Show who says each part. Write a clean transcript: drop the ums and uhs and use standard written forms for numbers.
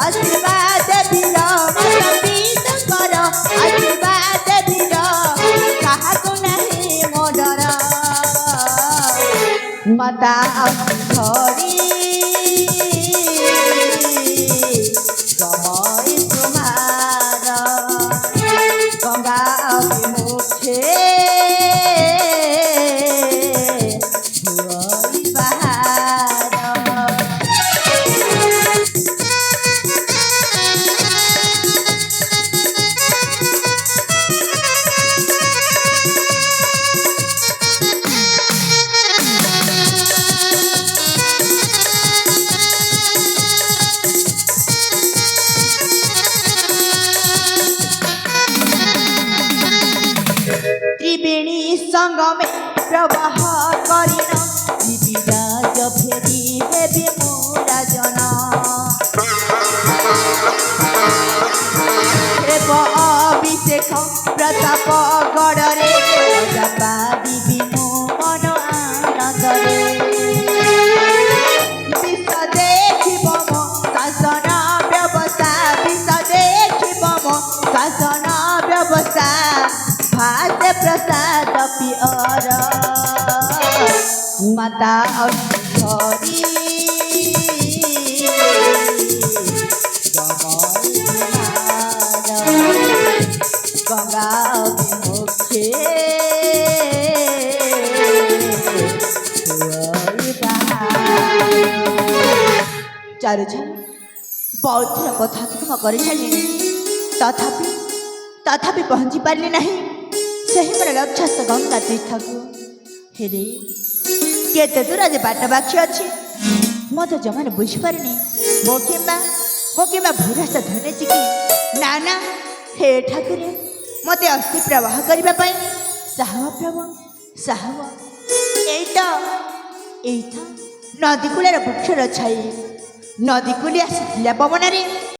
Speaker 1: आशीर्वाद बीर मत पीत कर आशीर्वाद बीर काहाको नहीं मोडर माता धरी गमई तुम्हार गंगा अभिमुखे हुई बहार त्रिवेणी संगमे प्रवाह करिन दिविराज फेरी हेबे मोरा जन देव अभिषेक प्रताप गढ़रे राजा पाबी मो मन आनंदरे विश्व देखिब मो शासन व्यवस्था विश्व देखिब मो शासन व्यवस्था भासे प्रसाद पियर माता धरी गंगा अभिमुखे चारुझा बहुत थर कथा तुम कर तथापि पहुँची पारे ना से मोर लक्ष्य गंगा तीर्थ को हेरे केते दूर आज बाट बाकी अच्छी मो तो जमा बुझीपारे मो कि भूरास धने कि ना ना हे ठाकुर मत अस्थि प्रवाह करने साहब प्रभु साहब यही नदी कूल वृक्षर छाई नदी कूली आसी पवन